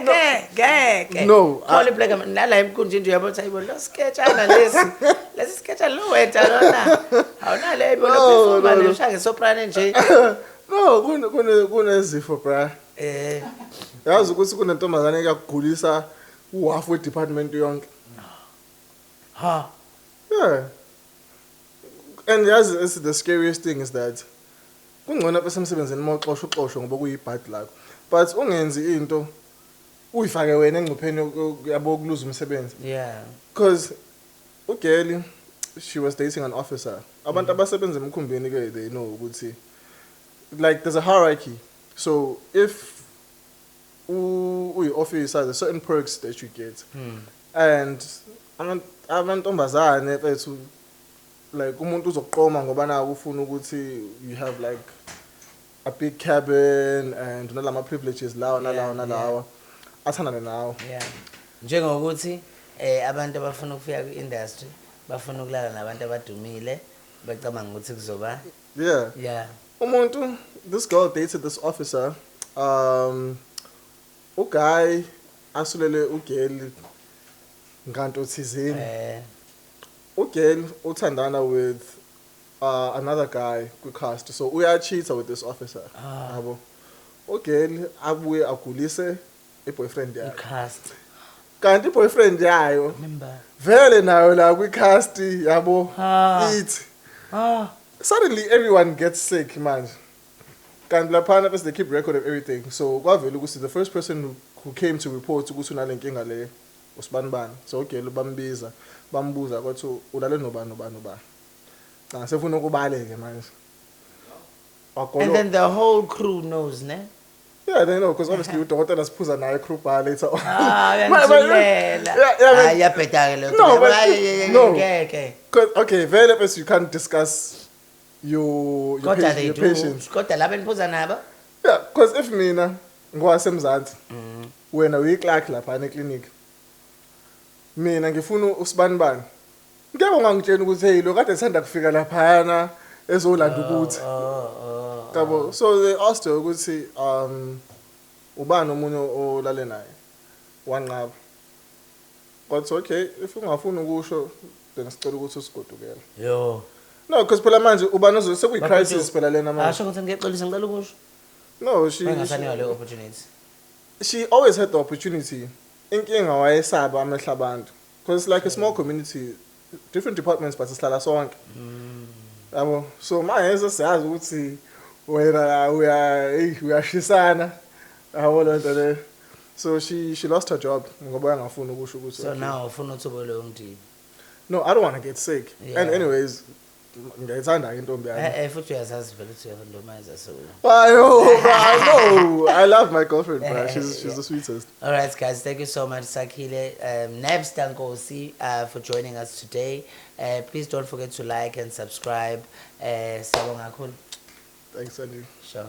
Ngeke. No. Khona iBlack America nala emkhunjini nje uyabona ayibona lo sketchana lesi. Lesi sketcha lo wetha lona. Awunale ayibona performance ushaya soprano nje. No, kunezifo bra. Yazi ukuthi kunentombazane ekugulisa uhalf we department yonke. Ha. Yeah. And yazi the scariest thing is that kungcono apha emsebenzini moxoxo ngoba kuyibad lakho. But ungenzi into uyifake wena engcupheni yabo kuluza umsebenzi. Yeah. Because ugeli she was dating an officer. Abantu abasebenza emkhumbini ke they know ukuthi like there's a hierarchy. So if officer, there's certain perks that you get. And amantombazane bethu like umuntu uzoqoma ngoba na ufuna ukuthi you have like a big cabin and nalama privileges lawa nalawa athandana nawo. Yeah. Njengokuthi abantu abafuna ukufika kwi-industry bafuna ukulala nabantu abadumile becabanga ukuthi kuzoba. Yeah. Yeah. Umuntu, this girl dated this officer. Guy asulele ugeli nganto thizini. Ugeli uthandana with another guy kwi-cast. So uya-cheata with this officer. Yabo. Ugeli abuye agulise i-boyfriend yakhe. Cast. Kanti i-boyfriend yayo Remember. Vele nayo la kwi-cast yabo. It. Suddenly everyone gets sick, man. Kanti laphana bese they keep record of everything. So kwavela ukuthi the first person who came to report ukuthi unale nkinga le usibanibani. So ugeli bambiza bambuza kwathi ulale nobani. Cha sefuna ukubaleke manje. And then the whole crew knows, ne? Yeah, they know because obviously udokotela siphuza naye crew bar later on. Uyangizulela. Yabheda ke lo. No. Because okay, vele bese you can't discuss your patients. Kodwa laba niphuza nabo? Yeah, because if mina ngwasemzansi wena uyi-clerk lapha eclinic mina ngifuna usibanibani ngeke ungangitshela ukuthi hey lo kade sanda kufika laphana ezolanda ukuthi yabo. So they asked her ukuthi ubani omunye olale naye wanqaba. But okay, if ungafuni ukusho then sicela ukuthi usigodukele. Yo. No, because phela manje ubani sekuyi crisis phela lena manje. Asho ukuthi ngiyexolisa ngicela ukusho. No, she always had the opportunity. Inkinga wayesaba amehla abantu. Because it's like a small community, different departments but sihlala sonke. Yabo. So manje siyazi ukuthi wena uyashisana. Yabo lonto le. So she lost her job ngoba engafuni ukusho ukuthi. So now ufuna ukuthi ube lo ndini. No, I don't want to get sick. Yeah. And anyways, ngiyayithanda intombi yami. Futhi uyazazi vele ukuthi uyavondomayiza so. I know. I love my girlfriend, bro. She's the sweetest. All right, guys. Thank you so much, Sakhile, Nkosi, for joining us today. Please don't forget to like and subscribe. Thanks, Andy. Sure.